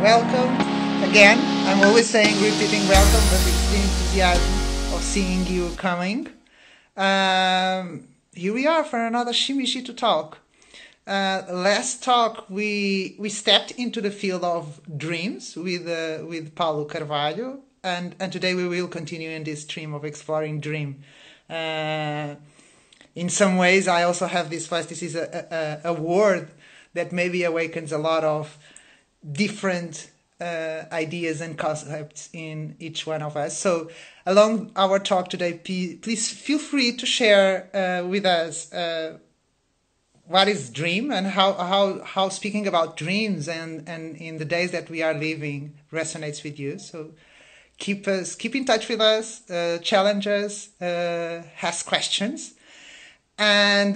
Welcome again. I'm always saying, repeating welcome, but it's the enthusiasm of seeing you coming. Here we are for another Shimejito talk. Last talk, we stepped into the field of dreams with Paulo Carvalho, and today we will continue in this stream of exploring dream. In some ways, I also have this voice. This is a word that maybe awakens a lot of different ideas and concepts in each one of us. So along our talk today, please feel free to share with us what is dream and how speaking about dreams and in the days that we are living resonates with you. So keep in touch with us, challenge us, ask questions. And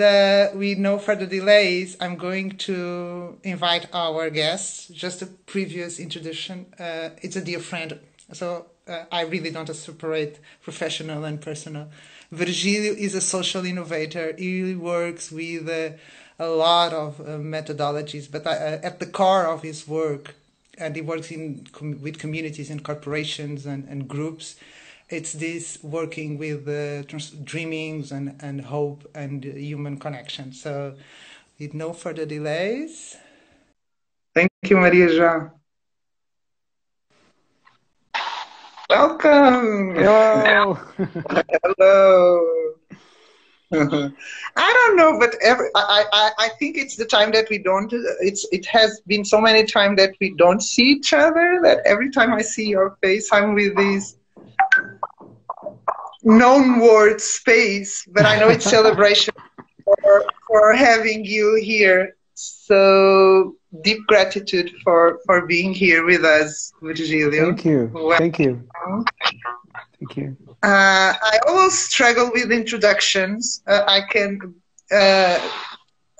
with no further delays, I'm going to invite our guests. Just a previous introduction. It's a dear friend, so I really don't separate professional and personal. Virgilio is a social innovator. He works with a lot of methodologies, but at the core of his work, and he works with communities and corporations and groups, it's this working with dreamings and hope and human connection. So with no further delays. Thank you, Maria. Welcome. Hello. Hello. I don't know, but I think it's the time that we don't. It has been so many times that we don't see each other that every time I see your face, I'm with these known word space, but I know it's celebration for having you here. So deep gratitude for being here with us, Virgilio. Thank you. Welcome. Thank you. Thank you. I always struggle with introductions. And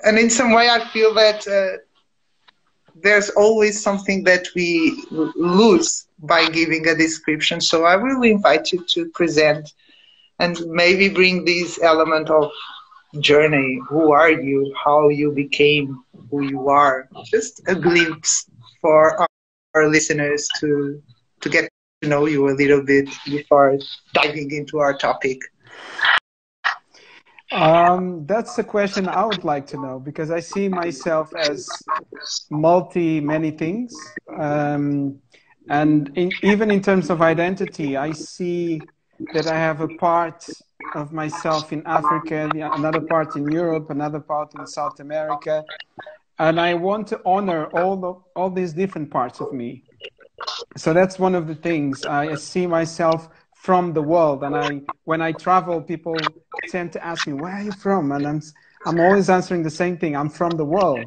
in some way I feel that there's always something that we lose by giving a description. So I will invite you to present and maybe bring this element of journey. Who are you? How you became who you are? Just a glimpse for our listeners to get to know you a little bit before diving into our topic. That's a question I would like to know, because I see myself as many things. And even in terms of identity, I see that I have a part of myself in Africa, another part in Europe, another part in South America. And I want to honor all these different parts of me. So that's one of the things. I see myself from the world. And when I travel, people tend to ask me, where are you from? And I'm always answering the same thing. I'm from the world.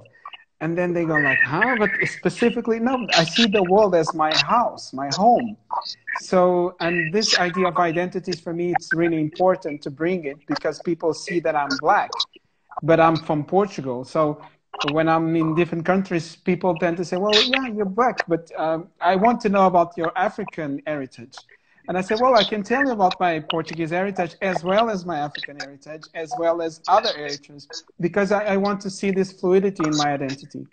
And then they go like, huh? But specifically, no, I see the world as my house, my home. So, and this idea of identities, for me, it's really important to bring it, because people see that I'm Black, but I'm from Portugal. So when I'm in different countries, people tend to say, well, yeah, you're Black, but I want to know about your African heritage. And I say, well, I can tell you about my Portuguese heritage as well as my African heritage, as well as other heritages, because I want to see this fluidity in my identity.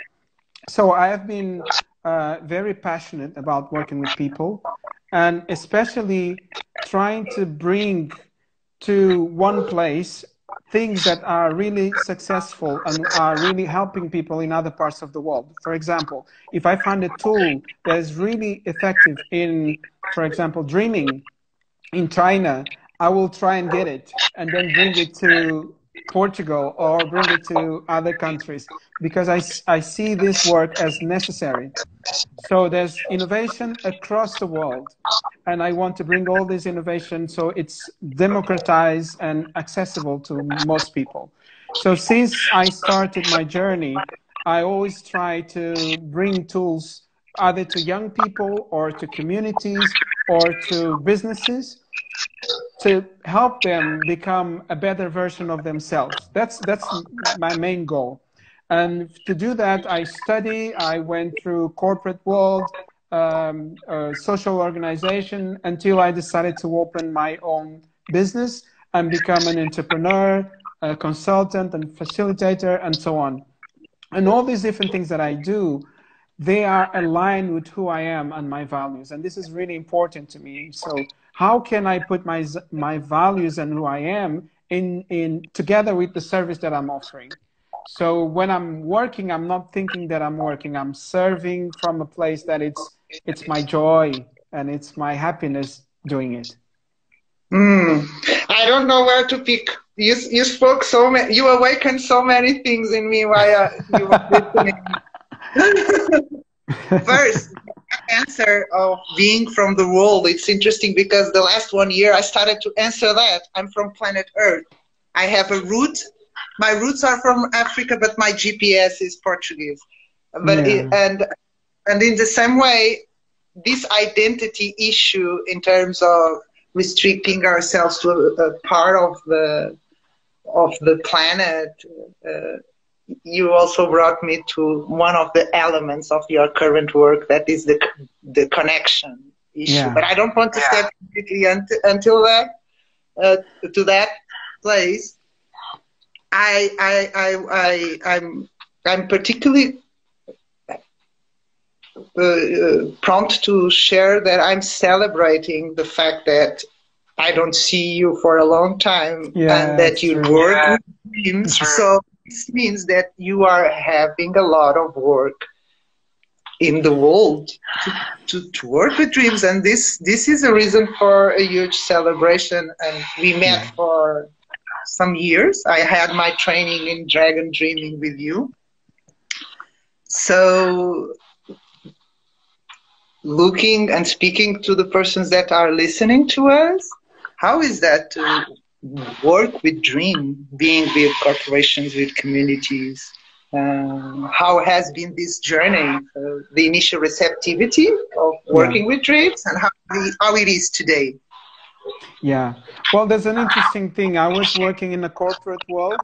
So I have been very passionate about working with people, and especially trying to bring to one place things that are really successful and are really helping people in other parts of the world. For example, if I find a tool that is really effective in, for example, dreaming in China, I will try and get it and then bring it to Portugal or bring it to other countries, because I see this work as necessary. So there's innovation across the world, and I want to bring all this innovation so it's democratized and accessible to most people. So since I started my journey, I always try to bring tools either to young people or to communities or to businesses to help them become a better version of themselves. That's my main goal. And to do that, I went through corporate world, social organization, until I decided to open my own business and become an entrepreneur, a consultant and facilitator, and so on. And all these different things that I do they are aligned with who I am and my values. And this is really important to me. So how can I put my values and who I am in together with the service that I'm offering? So when I'm working, I'm not thinking that I'm working. I'm serving from a place that it's my joy and it's my happiness doing it. I don't know where to pick. You spoke so many. You awakened so many things in me while you were listening. First, answer of being from the world. It's interesting because the last 1 year I started to answer that. I'm from planet Earth. I have a root. My roots are from Africa, but my GPS is Portuguese. But Yeah. and in the same way, this identity issue in terms of restricting ourselves to a part of the planet. You also brought me to one of the elements of your current work, that is the connection issue. Yeah. But I don't want to step completely until that to that place. I'm particularly prompt to share that I'm celebrating the fact that I don't see you for a long time, and that you work with dreams. So this means that you are having a lot of work in the world to work with dreams, and this is a reason for a huge celebration. And we met for some years. I had my training in dragon dreaming with you. So looking and speaking to the persons that are listening to us, how is that to work with dream, being with corporations, with communities? How has been this journey, the initial receptivity of working with dreams, and how it is today? Yeah. Well, there's an interesting thing. I was working in the corporate world,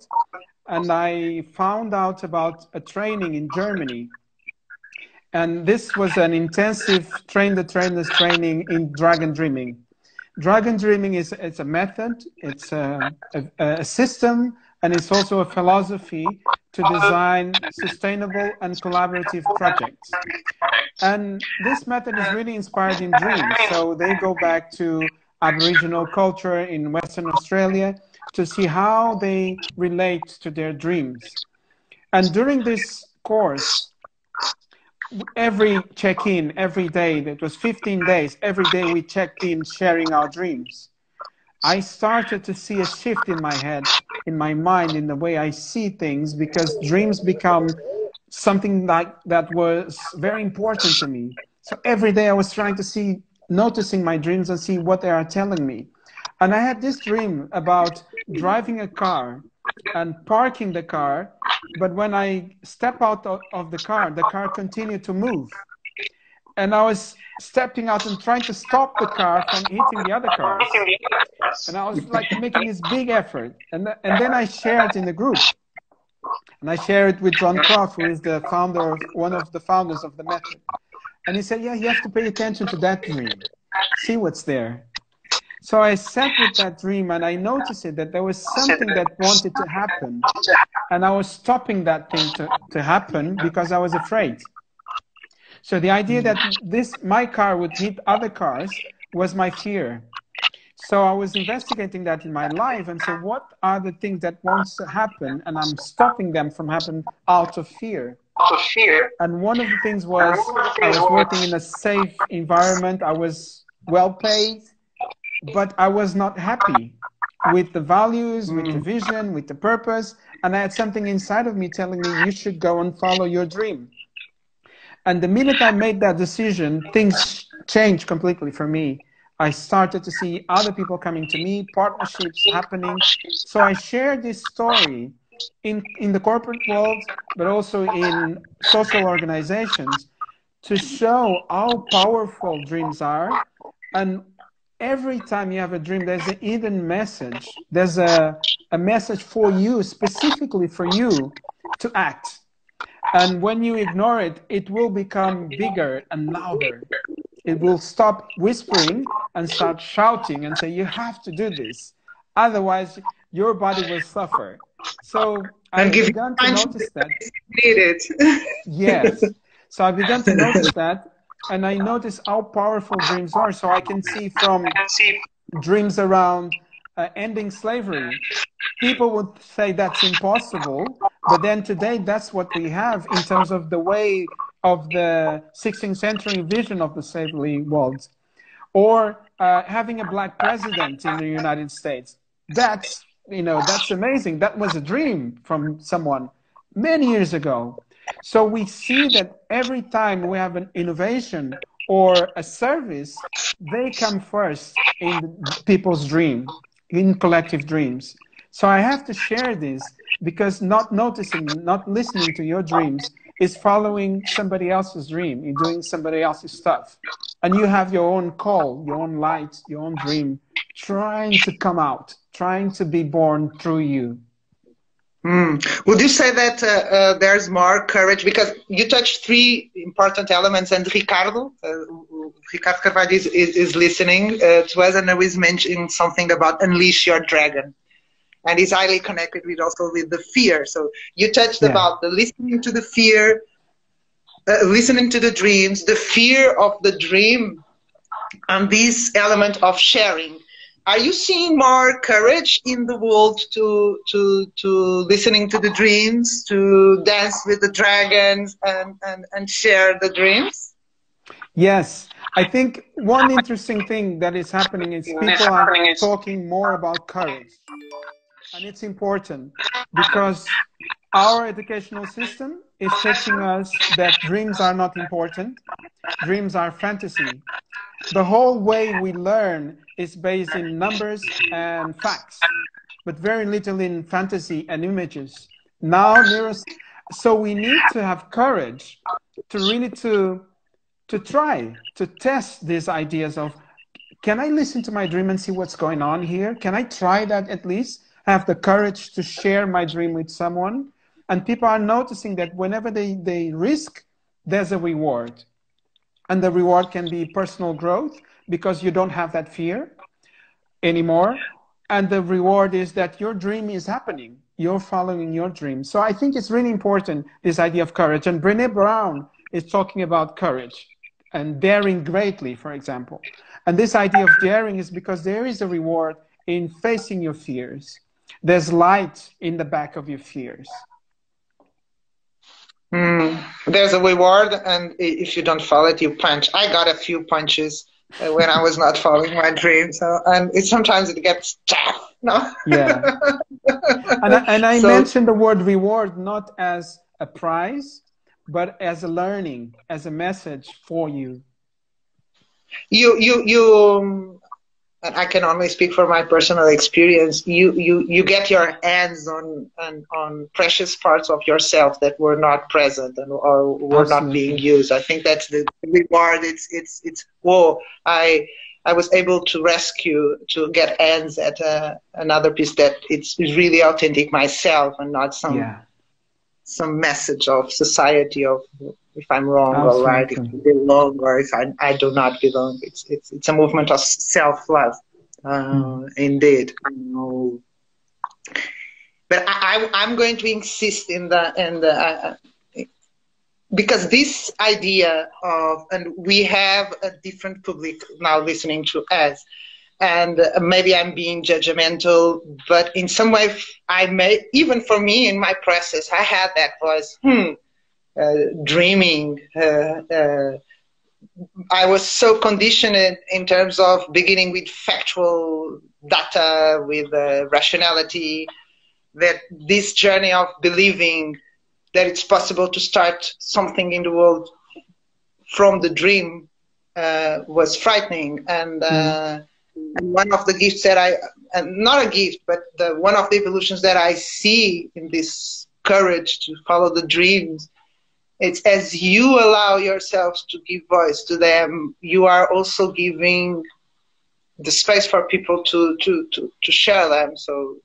and I found out about a training in Germany. And this was an intensive train-the-trainers training in dragon dreaming. Dragon dreaming it's a method, it's a system, and it's also a philosophy to design sustainable and collaborative projects. And this method is really inspired in dreams. So they go back to Aboriginal culture in Western Australia to see how they relate to their dreams. And during this course, every check-in, every day, it was 15 days, every day we checked in sharing our dreams. I started to see a shift in my head, in my mind, in the way I see things, because dreams become something like that was very important to me. So every day I was trying to noticing my dreams and see what they are telling me. And I had this dream about driving a car and parking the car, but when I step out of the car continued to move. And I was stepping out and trying to stop the car from hitting the other cars. And I was like making this big effort. And then I shared in the group. And I shared it with John Croft, who is the founder of one of the founders of the method. And he said, yeah, you have to pay attention to that dream. See what's there. So I sat with that dream and I noticed that there was something that wanted to happen. And I was stopping that thing to happen because I was afraid. So the idea that my car would hit other cars was my fear. So I was investigating that in my life and said, what are the things that want to happen? And I'm stopping them from happening out of fear. And one of the things was I was working in a safe environment. I was well paid, but I was not happy with the values, with the vision, with the purpose. And I had something inside of me telling me, you should go and follow your dream. And the minute I made that decision, things changed completely for me. I started to see other people coming to me, partnerships happening. So I shared this story in the corporate world, but also in social organizations to show how powerful dreams are. And every time you have a dream, there's a hidden message. There's a message for you, specifically for you to act. And when you ignore it, it will become bigger and louder. It will stop whispering and start shouting and say, you have to do this. Otherwise, your body will suffer. So I began to notice that. Yes. So I began to notice that, and I noticed how powerful dreams are. So I can see from dreams around ending slavery. People would say that's impossible, but then today that's what we have in terms of the way of the 16th century vision of the slavery world. Or having a black president in the United States. That's, that's amazing. That was a dream from someone many years ago. So we see that every time we have an innovation or a service, they come first in people's dream, in collective dreams. So I have to share this because not noticing, not listening to your dreams is following somebody else's dream, you're doing somebody else's stuff. And you have your own call, your own light, your own dream, trying to come out, trying to be born through you. Would you say that there's more courage? Because you touched three important elements, and Ricardo Carvalho is listening to us, and I was mentioning something about unleash your dragon. And is highly connected with also with the fear. So you touched about the listening to the fear, listening to the dreams, the fear of the dream, and this element of sharing. Are you seeing more courage in the world to listening to the dreams, to dance with the dragons and share the dreams? Yes. I think one interesting thing that is happening is people are talking more about courage. And it's important because our educational system is teaching us that dreams are not important. Dreams are fantasy. The whole way we learn is based in numbers and facts, but very little in fantasy and images. Now, so we need to have courage to really to try to test these ideas of, can I listen to my dream and see what's going on here? Can I try that at least? Have the courage to share my dream with someone. And people are noticing that whenever they risk, there's a reward. And the reward can be personal growth because you don't have that fear anymore. And the reward is that your dream is happening. You're following your dream. So I think it's really important, this idea of courage. And Brené Brown is talking about courage and daring greatly, for example. And this idea of daring is because there is a reward in facing your fears. There's light in the back of your fears. There's a reward, and if you don't follow it, you punch. I got a few punches when I was not following my dream. So, and sometimes it gets tough. No. Yeah. And I mentioned the word reward not as a prize, but as a learning, as a message for you. And I can only speak for my personal experience. You get your hands on precious parts of yourself that were not present or were not being used. I think that's the reward. It's whoa! I was able to rescue, to get hands at another piece that it's really authentic myself and not some message of society of if I'm wrong or right, if I belong or if I do not belong. It's a movement of self-love, indeed. But I'm going to insist in the because this idea of, and we have a different public now listening to us, and maybe I'm being judgmental, but in some way I may, even for me in my process, I had that voice, dreaming. I was so conditioned in terms of beginning with factual data, with rationality, that this journey of believing that it's possible to start something in the world from the dream was frightening. And one of the gifts that not a gift, but one of the evolutions that I see in this courage to follow the dreams, it's as you allow yourselves to give voice to them, you are also giving the space for people to share them. So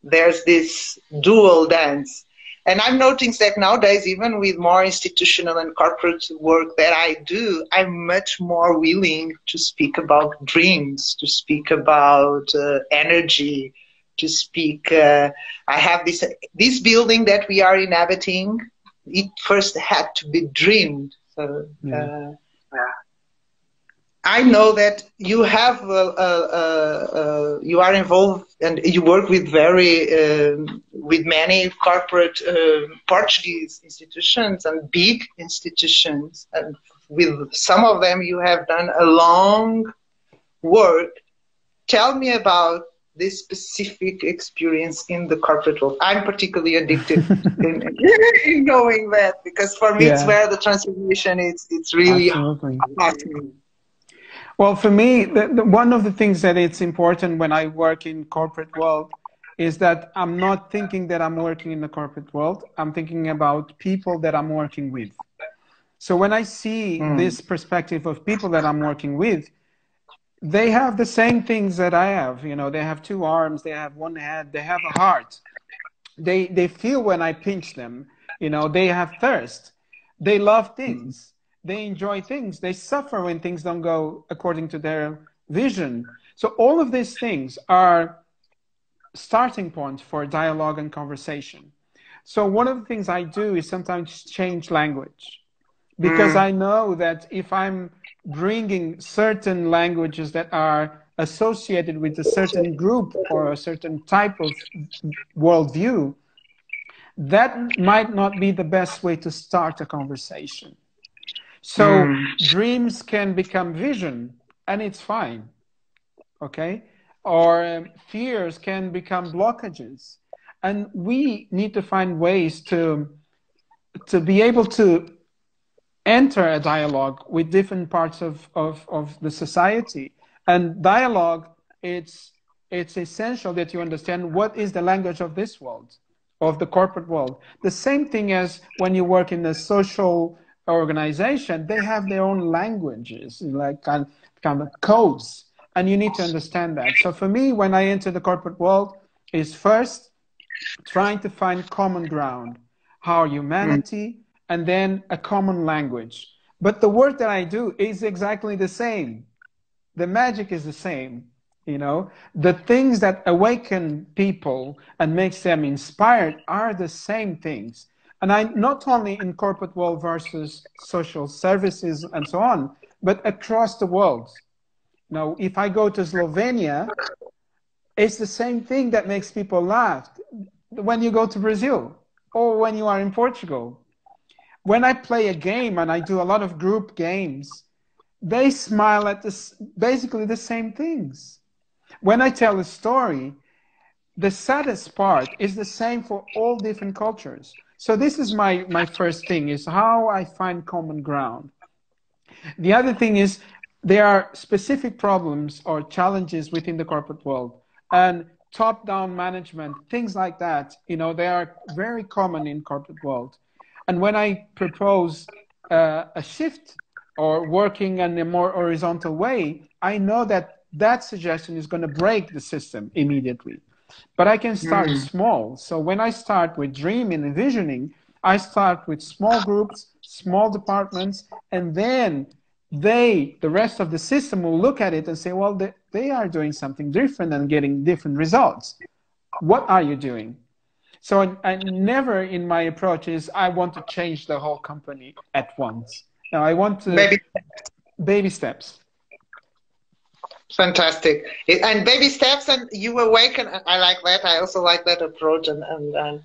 there's this dual dance. And I'm noticing that nowadays, even with more institutional and corporate work that I do, I'm much more willing to speak about dreams, to speak about energy, to speak. I have this building that we are inhabiting. it first had to be dreamed. So I know that you have you are involved and you work with with many corporate Portuguese institutions and big institutions, and with some of them you have done a long work. Tell me about this specific experience in the corporate world. I'm particularly addicted in knowing that, because for me it's where the transformation is. It's really awesome. Well, for me, one of the things that it's important when I work in corporate world is that I'm not thinking that I'm working in the corporate world. I'm thinking about people that I'm working with. So when I see this perspective of people that I'm working with, they have the same things that I have. You know, they have two arms, they have one head, they have a heart. They feel when I pinch them. You know, they have thirst. They love things. They enjoy things. They suffer when things don't go according to their vision. So all of these things are starting points for dialogue and conversation. So one of the things I do is sometimes change language, because I know that if I'm bringing certain languages that are associated with a certain group or a certain type of worldview, that might not be the best way to start a conversation. So dreams can become vision, and it's fine, okay? Or fears can become blockages. And we need to find ways to be able to enter a dialogue with different parts of the society. And dialogue, it's essential that you understand what is the language of this world, of the corporate world. The same thing as when you work in a social organization, they have their own languages, like kind of codes, and you need to understand that. So for me, when I enter the corporate world, is first trying to find common ground, our humanity, and then a common language. But the work that I do is exactly the same. The magic is the same. You know, the things that awaken people and makes them inspired are the same things. And I not only in corporate world versus social services and so on, but across the world. Now, if I go to Slovenia, it's the same thing that makes people laugh when you go to Brazil or when you are in Portugal. When I play a game, and I do a lot of group games, they smile at basically the same things. When I tell a story, the saddest part is the same for all different cultures. So this is my first thing, is how I find common ground. The other thing is there are specific problems or challenges within the corporate world, and top-down management, things like that, you know, they are very common in corporate world. And when I propose a shift or working in a more horizontal way, I know that that suggestion is going to break the system immediately. But I can start small. So when I start with dreaming and envisioning, I start with small groups, small departments, and then the rest of the system will look at it and say, well, they are doing something different and getting different results. What are you doing? So I never in my approach is I want to change the whole company at once. Now I want to baby steps. Fantastic. And baby steps, and you awaken. I like that. I also like that approach. And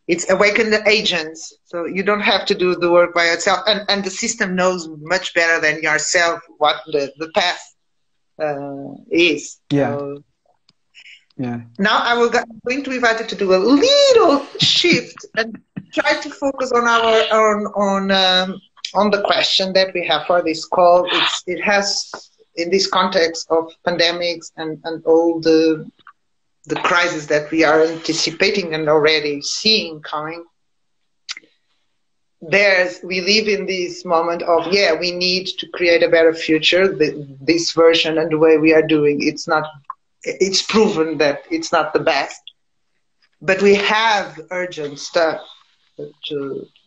it's awaken the agents. So you don't have to do the work by yourself. And the system knows much better than yourself what the path is. Yeah. So, yeah. Now I'm going to invite you to do a little shift and try to focus on on the question that we have for this call. It has, in this context of pandemics and all the crises that we are anticipating and already seeing coming, we live in this moment of, we need to create a better future. This version and the way we are doing, it's proven that it's not the best. But we have urgent stuff.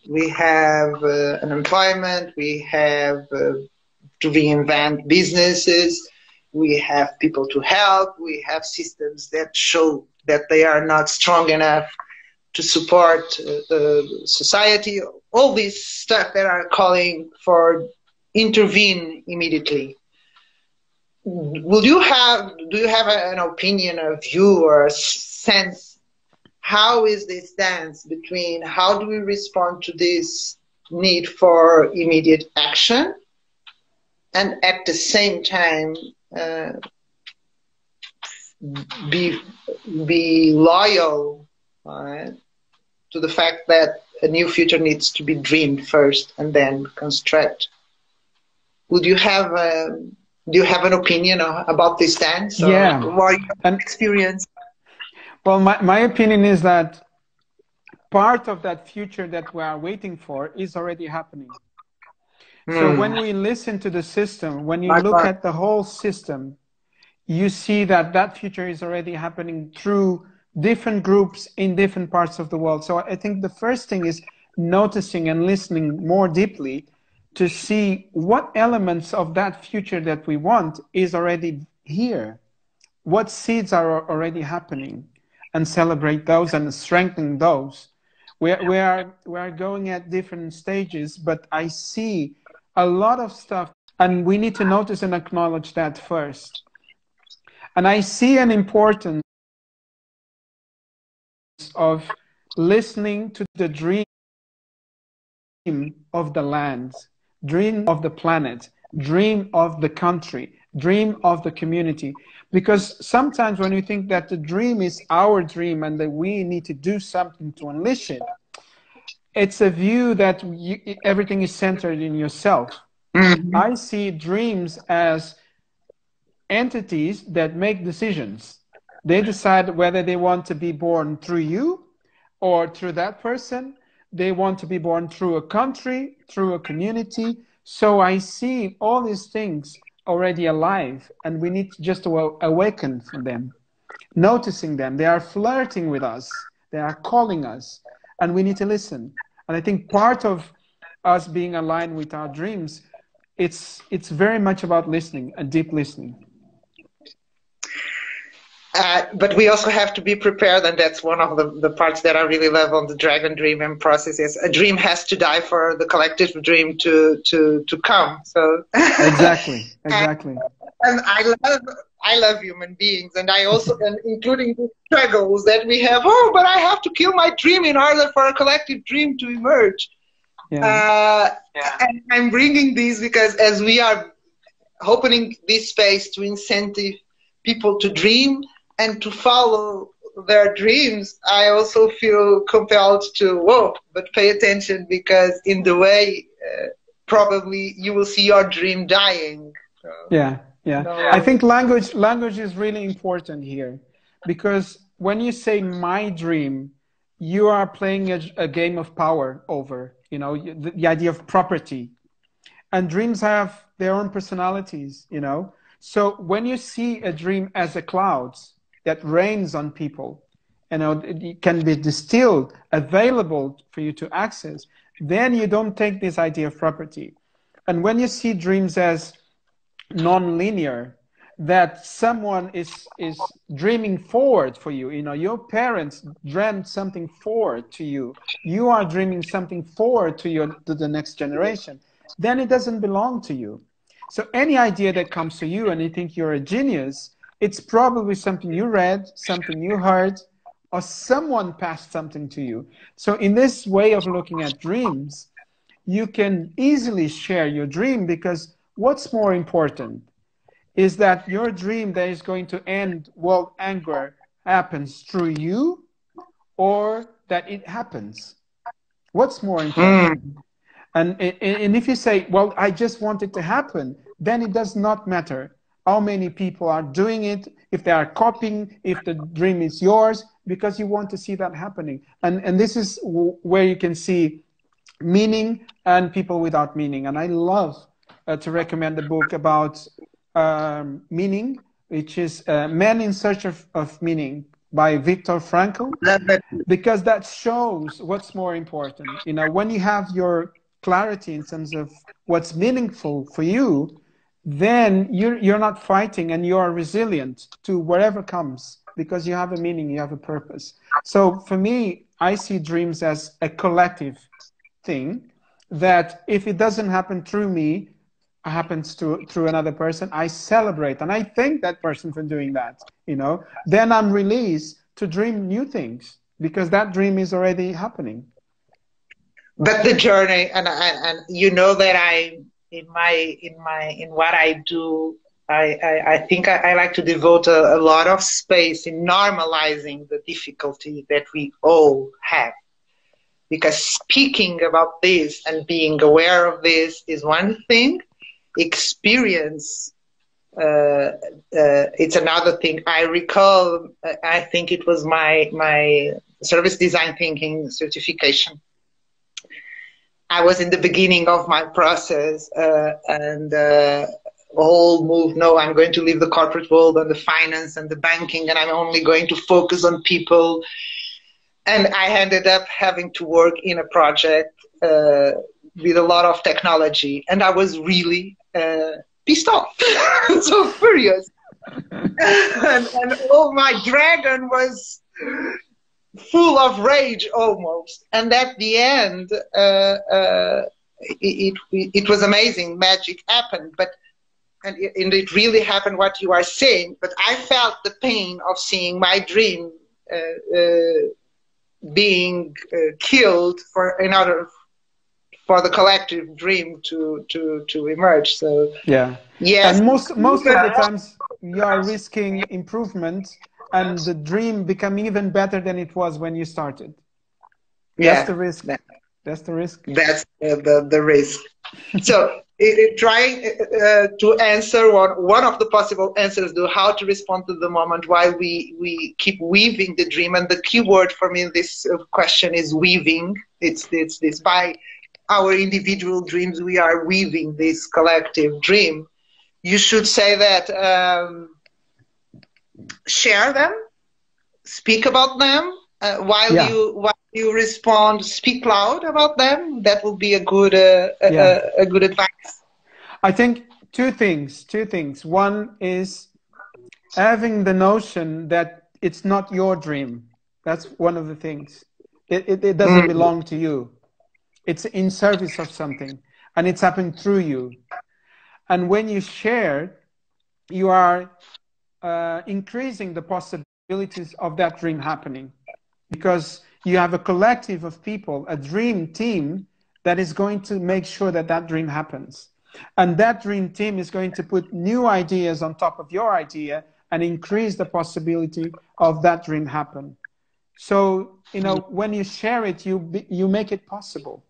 We have unemployment, we have to reinvent businesses, we have people to help, we have systems that show that they are not strong enough to support society, all this stuff that are calling for intervene immediately. Do you have an opinion, a view, or a sense? How is this dance between how do we respond to this need for immediate action, and at the same time be loyal to the fact that a new future needs to be dreamed first and then construct? Would you have do you have an opinion about this dance? Yeah. Or what your experience? Well, my opinion is that part of that future that we are waiting for is already happening. So when we listen to the system, when you look at the whole system, you see that that future is already happening through different groups in different parts of the world. So I think the first thing is noticing and listening more deeply to see what elements of that future that we want is already here. What seeds are already happening, and celebrate those and strengthen those. We are going at different stages, but I see a lot of stuff, and we need to notice and acknowledge that first. And I see an importance of listening to the dream of the land, dream of the planet, dream of the country, dream of the community. Because sometimes when we think that the dream is our dream and that we need to do something to unleash it, it's a view that everything is centered in yourself. I see dreams as entities that make decisions. They decide whether they want to be born through you or through that person. They want to be born through a country, through a community. So I see all these things already alive, and we need just to awaken from them, noticing them. They are flirting with us. They are calling us, and we need to listen. And I think part of us being aligned with our dreams, it's very much about listening, and deep listening. But we also have to be prepared, and that's one of the parts that I really love on the Dragon Dream and process is a dream has to die for the collective dream to come. So exactly. And I love human beings, and I also, and including the struggles that we have. Oh, but I have to kill my dream in order for a collective dream to emerge. And I'm bringing these because as we are opening this space to incentive people to dream and to follow their dreams, I also feel compelled to, but pay attention, because in the way, probably you will see your dream dying. So, I think language is really important here, because when you say my dream, you are playing a game of power over, the idea of property. And dreams have their own personalities, So when you see a dream as a cloud that rains on people, it can be distilled, available for you to access, then you don't take this idea of property. And when you see dreams as non-linear, that someone is dreaming forward for you, your parents dreamt something forward to you, you are dreaming something forward to the next generation, then it doesn't belong to you. So any idea that comes to you and you think you're a genius, it's probably something you read, something you heard, or someone passed something to you. So in this way of looking at dreams, you can easily share your dream, because what's more important is that your dream that is going to end world anger happens through you, or that it happens. What's more important? And if you say, well, I just want it to happen, then it does not matter how many people are doing it, if they are copying, if the dream is yours, because you want to see that happening. And this is where you can see meaning and people without meaning. And I love to recommend a book about meaning, which is Men in Search of Meaning by Viktor Frankl, because that shows what's more important. When you have your clarity in terms of what's meaningful for you, then you're not fighting, and you're resilient to whatever comes, because you have a meaning, you have a purpose. So for me, I see dreams as a collective thing, that if it doesn't happen through me, happens through another person, I celebrate and I thank that person for doing that, you know. Then I'm released to dream new things because that dream is already happening. But the journey, and you know that in what I do, I think I like to devote a lot of space in normalizing the difficulty that we all have. Because speaking about this and being aware of this is one thing. Experience, it's another thing. I recall, I think it was my service design thinking certification. I was in the beginning of my process, and whole move, no, I'm going to leave the corporate world and the finance and the banking, and I'm only going to focus on people. And I ended up having to work in a project with a lot of technology, and I was really pissed off, so furious. and oh, my dragon was full of rage almost. And at the end, it was amazing. Magic happened, and it really happened what you are saying. But I felt the pain of seeing my dream being killed for the collective dream to emerge. So yeah, yes, and most of the times you are risking improvement and the dream become even better than it was when you started. That's the risk. That's the risk. That's the risk. So trying to answer one of the possible answers to how to respond to the moment while we keep weaving the dream. And the key word for me in this question is weaving. It's this, by our individual dreams, we are weaving this collective dream. You should say that, share them, speak about them, while you respond, speak loud about them. That will be a good advice. I think two things. One is having the notion that it's not your dream. That's one of the things. It doesn't belong to you. It's in service of something, and it's happened through you. And when you share, you are increasing the possibilities of that dream happening, because you have a collective of people, a dream team that is going to make sure that that dream happens. And that dream team is going to put new ideas on top of your idea and increase the possibility of that dream happen. So, you know, when you share it, you make it possible.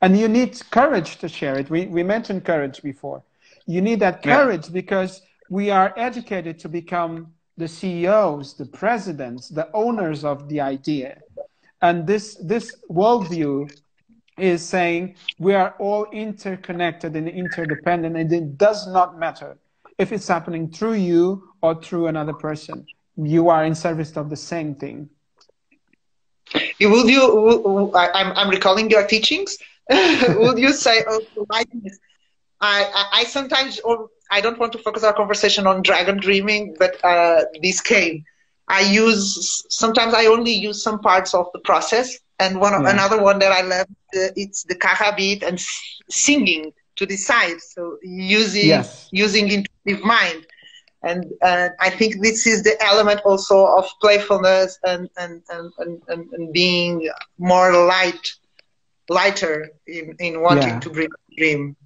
And you need courage to share it. We mentioned courage before. You need that courage because we are educated to become the CEOs, the presidents, the owners of the idea. And this worldview is saying we are all interconnected and interdependent, and it does not matter if it's happening through you or through another person. You are in service of the same thing. I'm recalling your teachings. Would you say, I sometimes, I don't want to focus our conversation on dragon dreaming, but this came. Sometimes I only use some parts of the process, and another one that I love, it's the caja beat and singing to the side. So using intuitive mind, and I think this is the element also of playfulness and being more lighter in wanting to bring a dream.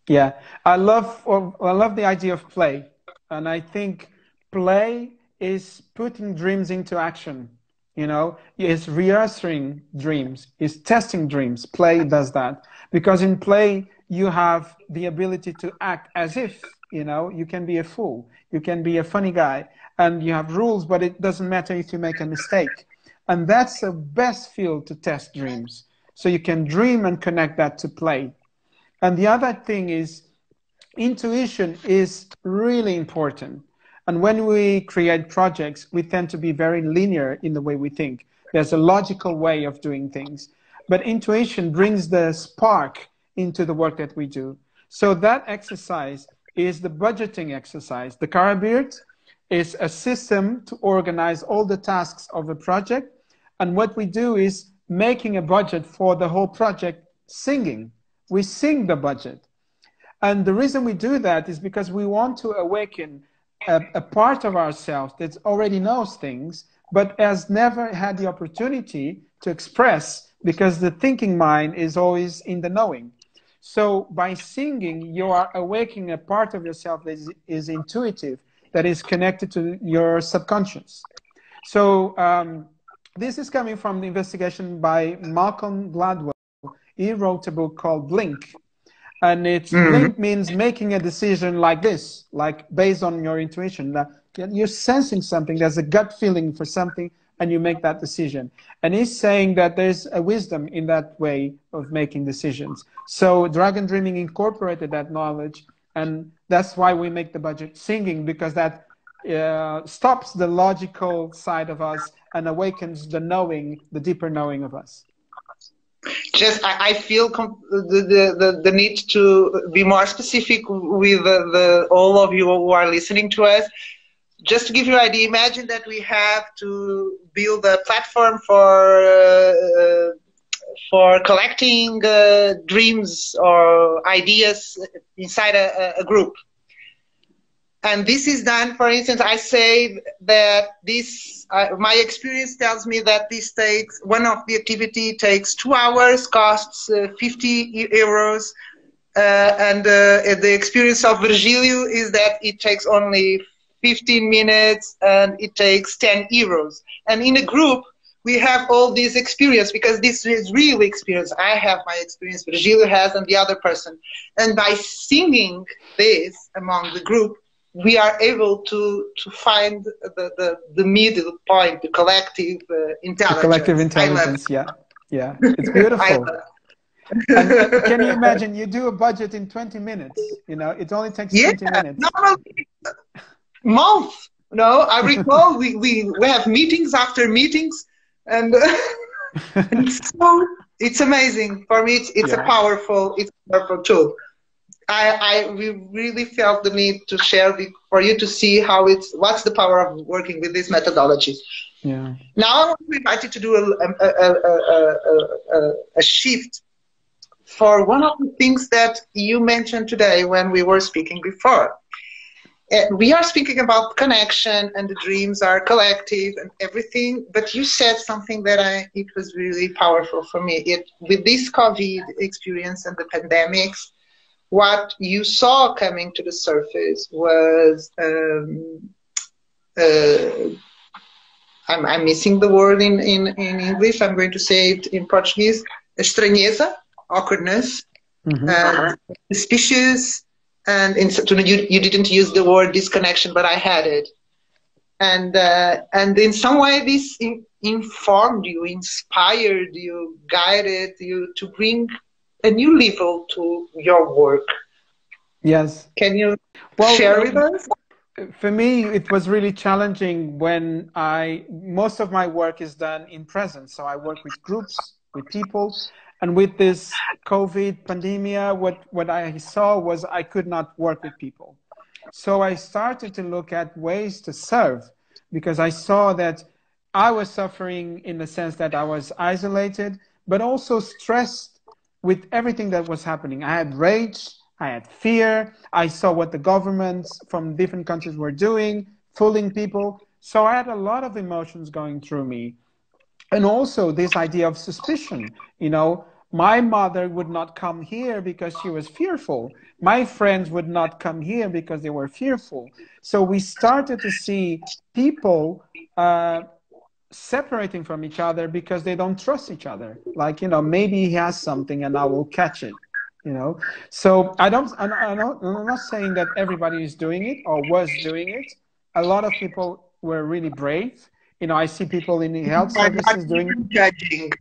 Yeah, I love the idea of play, and I think play is putting dreams into action. You know, is rehearsing dreams, is testing dreams. Play does that because in play you have the ability to act as if, you know, you can be a fool, you can be a funny guy, and you have rules, but it doesn't matter if you make a mistake. And that's the best field to test dreams. So you can dream and connect that to play. And the other thing is intuition is really important. And when we create projects, we tend to be very linear in the way we think. There's a logical way of doing things. But intuition brings the spark into the work that we do. So that exercise is the budgeting exercise. The Carabird is a system to organize all the tasks of a project And what we do is making a budget for the whole project, singing. We sing the budget. And the reason we do that is because we want to awaken a part of ourselves that already knows things, but has never had the opportunity to express, because the thinking mind is always in the knowing. So by singing, you are awakening a part of yourself that is intuitive, that is connected to your subconscious. So this is coming from the investigation by Malcolm Gladwell. He wrote a book called Blink. And blink means making a decision like this, like based on your intuition. That you're sensing something, there's a gut feeling for something, and you make that decision. And he's saying that there's a wisdom in that way of making decisions. So Dragon Dreaming incorporated that knowledge, and that's why we make the budget singing, because that stops the logical side of us and awakens the knowing, the deeper knowing of us. Just, I feel the need to be more specific with all of you who are listening to us. Just to give you an idea, imagine that we have to build a platform for collecting dreams or ideas inside a group. And this is done, for instance, I say that this, my experience tells me that this takes, one of the activity takes 2 hours, costs 50 euros. And the experience of Virgilio is that it takes only 15 minutes and it takes 10 euros. And in a group, we have all this experience, because this is real experience. I have my experience, Virgilio has, and the other person. And by singing this among the group, we are able to find the middle point, the collective intelligence. The collective intelligence, yeah. It's beautiful. And can you imagine, you do a budget in 20 minutes, you know, it only takes 20 minutes. Normally, month. No, I recall we have meetings after meetings, and it's amazing. For me, it's a powerful tool. We really felt the need to share for you to see how what's the power of working with these methodologies. Yeah. Now I want to invite you to do a shift for one of the things that you mentioned today when we were speaking before. We are speaking about connection, and the dreams are collective and everything, but you said something that it was really powerful for me. With this COVID experience and the pandemics, what you saw coming to the surface was, I'm missing the word in English, I'm going to say it in Portuguese, estranheza, awkwardness, suspicious, and you didn't use the word disconnection, but I had it. And in some way this informed you, inspired you, guided you to bring a new level to your work. Yes. Can you share with us? For me, it was really challenging when most of my work is done in presence. So I work with groups, with people, and with this COVID pandemic, what I saw was I could not work with people. So I started to look at ways to serve, because I saw that I was suffering in the sense that I was isolated, but also stressed with everything that was happening. I had rage, I had fear, I saw what the governments from different countries were doing, fooling people. So I had a lot of emotions going through me. And also this idea of suspicion, you know, my mother would not come here because she was fearful. My friends would not come here because they were fearful. So we started to see people separating from each other because they don't trust each other. Like, you know, maybe he has something and I will catch it, you know. So I'm not saying that everybody is doing it or was doing it. A lot of people were really brave. You know, I see people in the health services doing... Judging.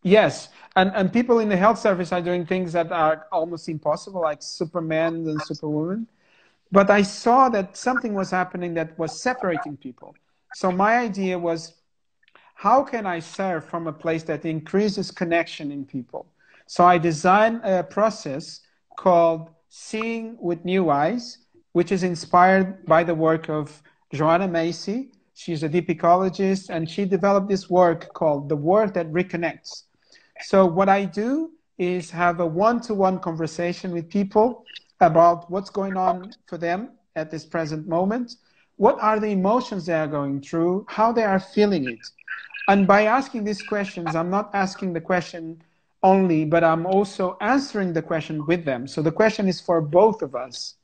Yes, and people in the health service are doing things that are almost impossible, like Superman and Superwoman. But I saw that something was happening that was separating people. So my idea was, how can I serve from a place that increases connection in people? So I designed a process called Seeing with New Eyes, which is inspired by the work of Joanna Macy. She's a deep ecologist, and she developed this work called The Work That Reconnects. So what I do is have a one-to-one conversation with people about what's going on for them at this present moment, what are the emotions they are going through, how they are feeling it. And by asking these questions, I'm not asking the question only, but I'm also answering the question with them. So the question is for both of us.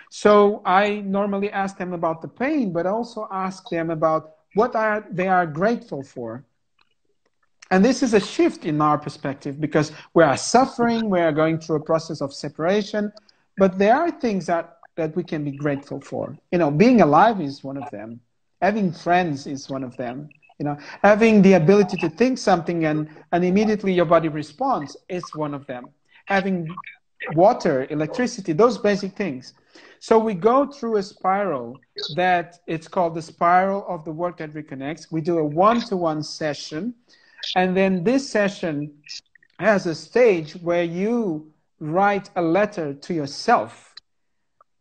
So I normally ask them about the pain, but also ask them about what they are grateful for. And this is a shift in our perspective because we are suffering, we are going through a process of separation, but there are things that we can be grateful for. You know, being alive is one of them. Having friends is one of them. You know, having the ability to think something and immediately your body responds is one of them. Having water, electricity, those basic things. So we go through a spiral that it's called the spiral of the work that reconnects. We do a one-to-one session. And then this session has a stage where you write a letter to yourself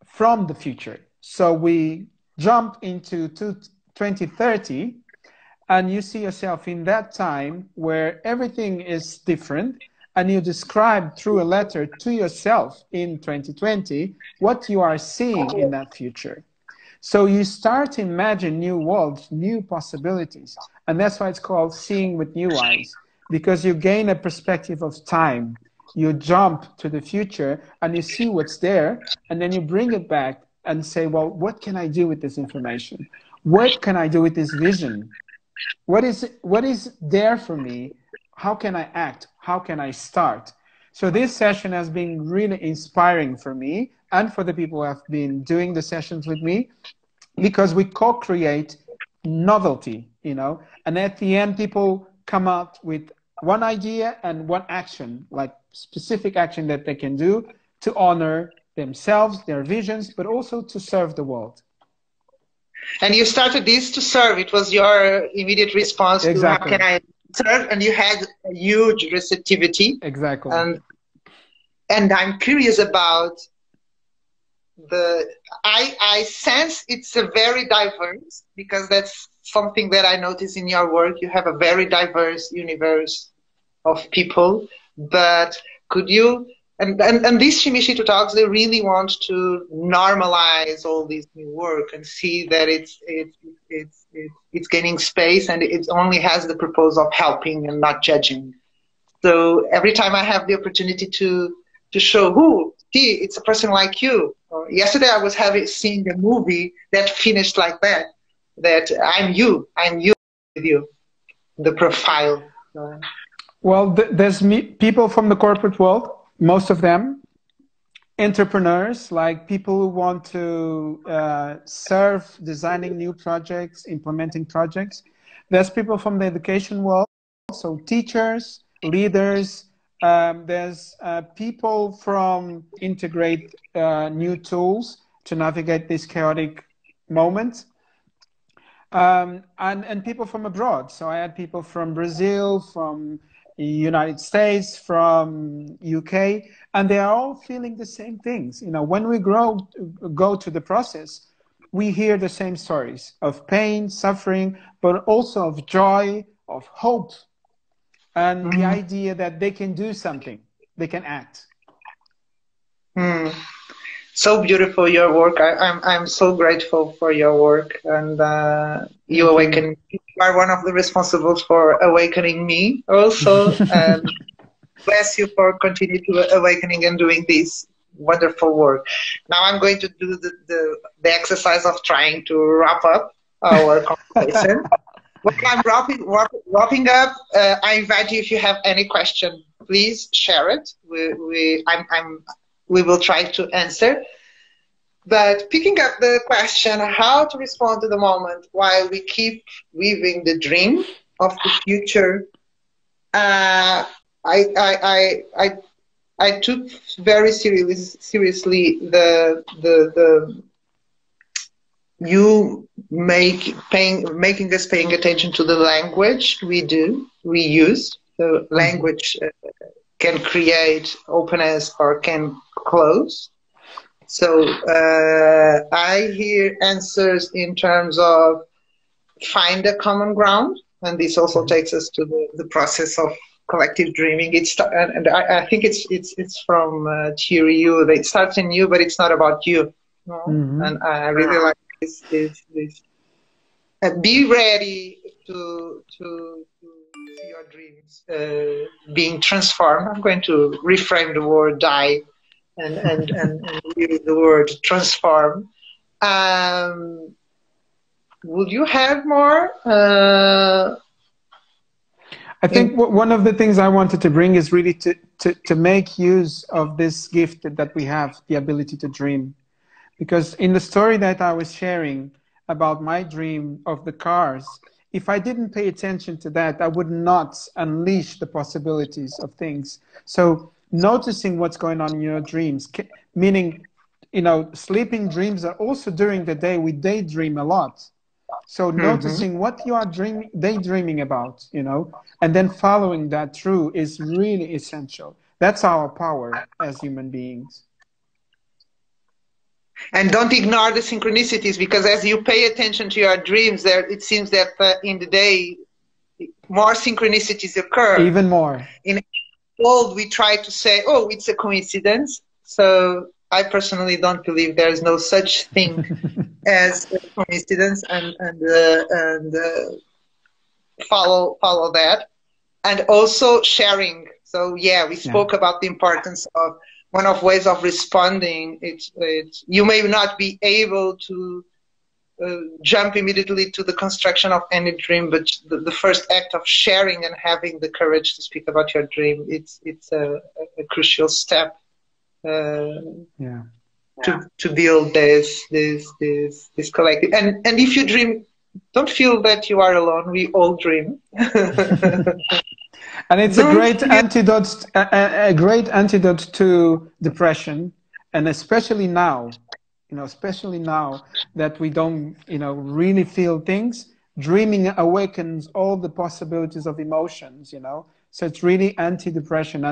from the future. So we jump into 2030, and you see yourself in that time where everything is different, and you describe through a letter to yourself in 2020 what you are seeing in that future. So you start to imagine new worlds, new possibilities. And that's why it's called seeing with new eyes, because you gain a perspective of time. You jump to the future and you see what's there, and then you bring it back and say, well, what can I do with this information? What can I do with this vision? What is there for me? How can I act? How can I start? So this session has been really inspiring for me and for the people who have been doing the sessions with me, because we co-create novelty, you know, and at the end people come out with one idea and one action, like specific action that they can do to honor themselves, their visions, but also to serve the world. And you started this to serve. It was your immediate response to how can I serve, and you had a huge receptivity. Exactly. And I'm curious about I sense it's a very diverse, because that's something that I notice in your work. You have a very diverse universe of people, but could you, and these Shimejito talks, they really want to normalize all this new work and see that it's gaining space, and it only has the purpose of helping and not judging. So every time I have the opportunity to show it's a person like you. Yesterday I was seeing a movie that finished like that I'm you with you, the profile. Well, there's people from the corporate world, most of them, entrepreneurs, like people who want to serve designing new projects, implementing projects. There's people from the education world, so teachers, leaders. There's people from integrate new tools to navigate this chaotic moment. And people from abroad. So I had people from Brazil, from United States, from UK, and they are all feeling the same things. You know, when we go to the process, we hear the same stories of pain, suffering, but also of joy, of hope, and the idea that they can do something, they can act. So beautiful, your work. I'm so grateful for your work, and you awaken. You are one of the responsibles for awakening me also. And bless you for continuing to awakening and doing this wonderful work. Now I'm going to do the exercise of trying to wrap up our conversation. When I'm wrapping up, I invite you, if you have any question, please share it. We will try to answer. But picking up the question, how to respond to the moment while we keep weaving the dream of the future, I took very seriously you making us paying attention to the language we use. The language can create openness or can close. So I hear answers in terms of find a common ground. And this also takes us to the process of collective dreaming. And I think it's from Theory You. It starts in you, but it's not about you. No? And I really like this. Be ready to see your dreams being transformed. I'm going to reframe the word die and use the word transform. Would you have more? I think one of the things I wanted to bring is really to make use of this gift that we have, the ability to dream. Because in the story that I was sharing about my dream of the cars, if I didn't pay attention to that, I would not unleash the possibilities of things. So noticing what's going on in your dreams, meaning, sleeping dreams are also during the day. We daydream a lot. So noticing what you are daydreaming about, and then following that through is really essential. That's our power as human beings. And don't ignore the synchronicities, because as you pay attention to your dreams, it seems that in the day, more synchronicities occur. Even more. In the world, we try to say, oh, it's a coincidence. So I personally don't believe there is no such thing as a coincidence, and follow that. And also sharing. So yeah, we spoke about the importance of one of ways of responding. It's you may not be able to jump immediately to the construction of any dream, but the first act of sharing and having the courage to speak about your dream, it's a crucial step to build this collective. And if you dream, don't feel that you are alone. We all dream. And it's a great antidote, a great antidote to depression, and especially now, especially now that we don't, really feel things. Dreaming awakens all the possibilities of emotions, So it's really anti-depression,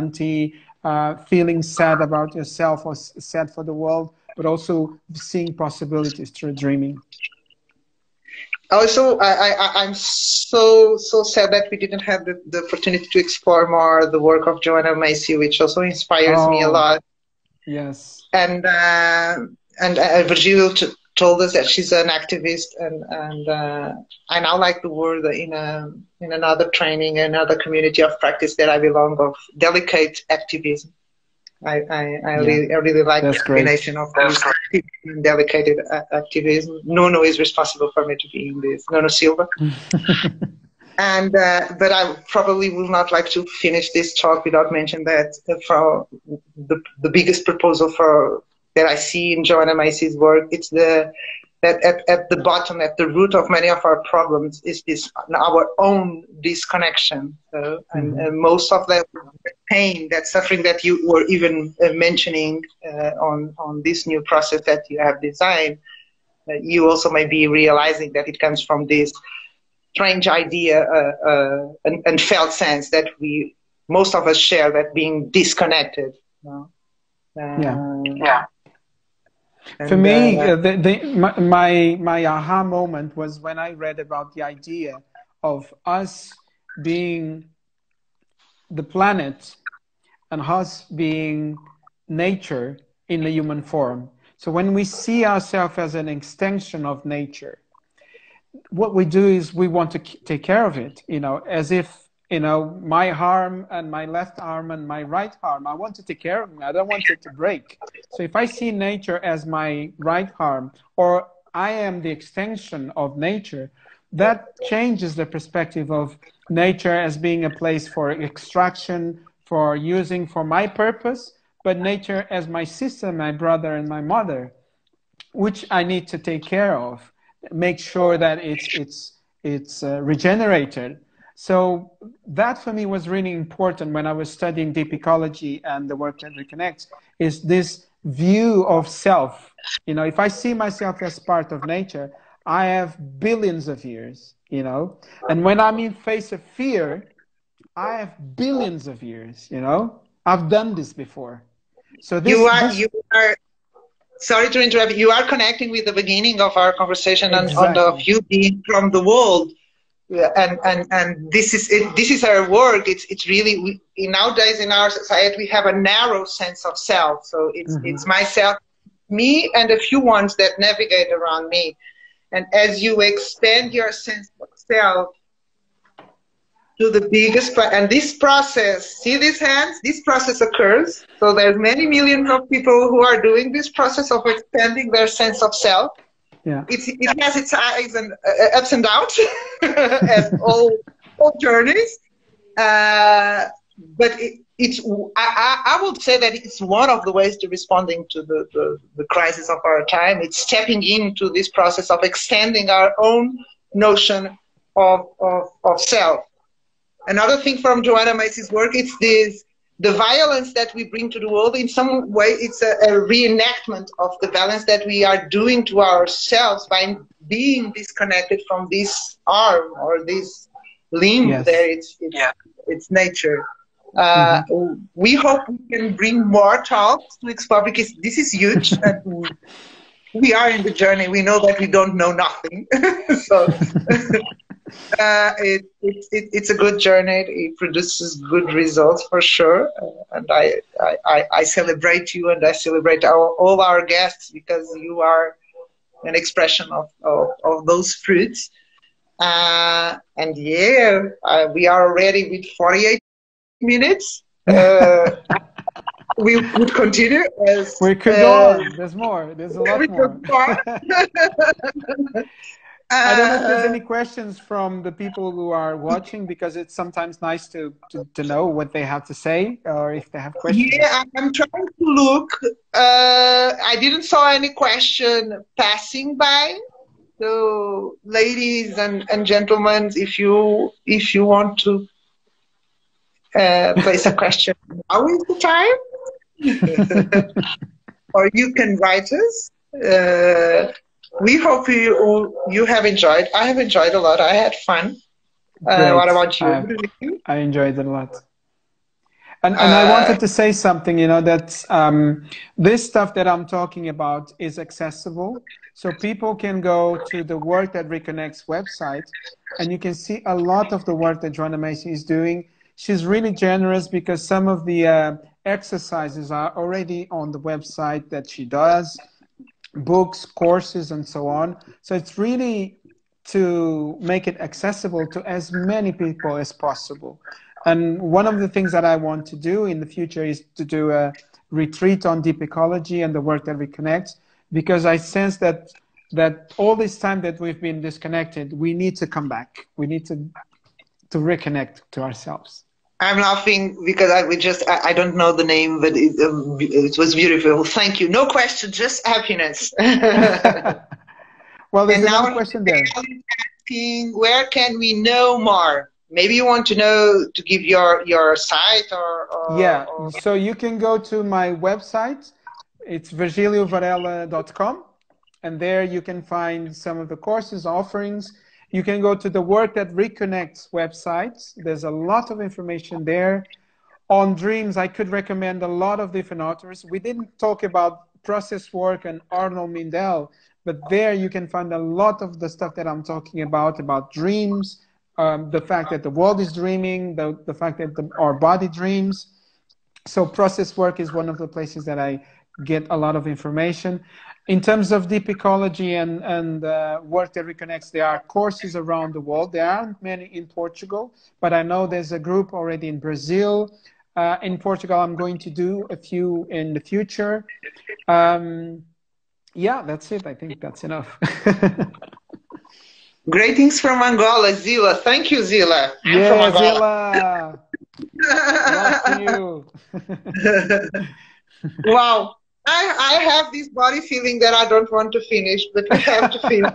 feeling sad about yourself or sad for the world, but also seeing possibilities through dreaming. Also, I'm so sad that we didn't have the opportunity to explore more the work of Joanna Macy, which also inspires me a lot. Yes. And Virgilio told us that she's an activist, and I now like the word in another training, another community of practice that I belong of, delicate activism. I really like the combination of this delicate activism. Nuno is responsible for me to be in this. Nuno Silva. And but I probably would not like to finish this talk without mentioning that for the biggest proposal that I see in Joanna Macy's work, it's that at the bottom, at the root of many of our problems is our own disconnection. And most of that pain, that suffering that you were even mentioning on this new process that you have designed, you also may be realizing that it comes from this strange idea and felt sense that most of us share, that being disconnected. For me, my aha moment was when I read about the idea of us being the planet and us being nature in the human form. So when we see ourselves as an extension of nature, what we do is we want to take care of it, as if, my arm and my left arm and my right arm, I want to take care of it. I don't want it to break. So if I see nature as my right arm, or I am the extension of nature, that changes the perspective of nature as being a place for extraction, for using for my purpose, but nature as my sister, my brother, and my mother, which I need to take care of, make sure that it's regenerated. So that for me was really important when I was studying deep ecology and the work that Reconnects, is this view of self. If I see myself as part of nature, I have billions of years, and when I'm in face of fear, I have billions of years, I've done this before. So sorry to interrupt. You are connecting with the beginning of our conversation on the Exactly. view being from the world. Yeah, and this is it, this is our work. It's really nowadays in our society we have a narrow sense of self. So it's myself, me, and a few ones that navigate around me. And as you expand your sense of self to the biggest, and this process, see these hands? This process occurs. So there's many millions of people who are doing this process of expanding their sense of self. Yeah. It has its highs and ups and downs, as all journeys. But I would say that it's one of the ways to responding to the crisis of our time. It's stepping into this process of extending our own notion of self. Another thing from Joanna Macy's work, it's the violence that we bring to the world. In some way, it's a reenactment of the violence that we are doing to ourselves by being disconnected from this arm or this limb. Yes. There, it's nature. We hope we can bring more talks to explore, because this is huge. And we are in the journey. We know that we don't know nothing. So it's a good journey. It produces good results for sure. And I celebrate you, and I celebrate all our guests, because you are an expression of those fruits. And yeah, we are already with 48 minutes. We would continue as we could go on. There's more. There's a lot more. I don't know if there's any questions from the people who are watching, because it's sometimes nice to know what they have to say, or if they have questions. Yeah, I'm trying to look. I didn't saw any question passing by. So, ladies and gentlemen, if you want to place a question, now is the time. Or you can write us. We hope you have enjoyed. I have enjoyed a lot. I had fun. What about you? I enjoyed it a lot. And I wanted to say something, that this stuff that I'm talking about is accessible. So people can go to the Work That Reconnects website, and you can see a lot of the work that Joanna Macy is doing. She's really generous, because some of the exercises are already on the website that she does, books, courses, and so on. So it's really to make it accessible to as many people as possible. And one of the things that I want to do in the future is to do a retreat on deep ecology and the Work That Reconnects, because I sense that all this time that we've been disconnected, we need to come back. We need to reconnect to ourselves. I'm laughing because I don't know the name, but it was beautiful. Thank you. No question, just happiness. Well, there's another question there. Asking, where can we know more? Maybe you want to give your site or yeah. So you can go to my website. It's virgiliovarela.com, and there you can find some of the courses, offerings. You can go to the Work That Reconnects website. There's a lot of information there. On dreams, I could recommend a lot of different authors. We didn't talk about process work and Arnold Mindell, but there you can find a lot of the stuff that I'm talking about dreams, the fact that the world is dreaming, the fact that our body dreams. So process work is one of the places that I get a lot of information. In terms of deep ecology and Work That Reconnects, there are courses around the world. There aren't many in Portugal, but I know there's a group already in Brazil. In Portugal, I'm going to do a few in the future. Yeah, that's it. I think that's enough. Greetings from Angola, Zila. Thank you, Zila. Yeah, Zila. Love to you. Wow. I have this body feeling that I don't want to finish, but we have to finish.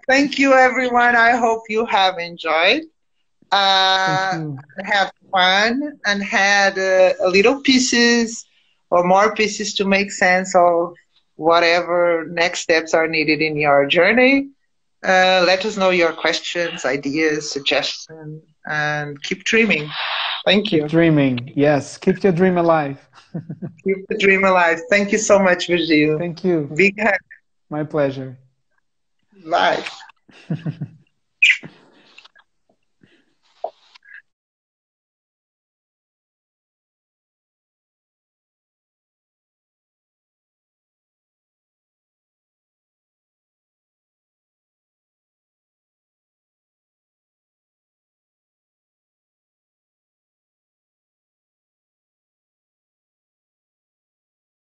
Thank you, everyone. I hope you have enjoyed. Have fun and had a little pieces or more pieces to make sense of whatever next steps are needed in your journey. Let us know your questions, ideas, suggestions, and keep dreaming. Thank Keep you. dreaming. Yes, keep your dream alive. Keep the dream alive. Thank you so much, Virgilio. Thank you. Big hug. My pleasure. Bye.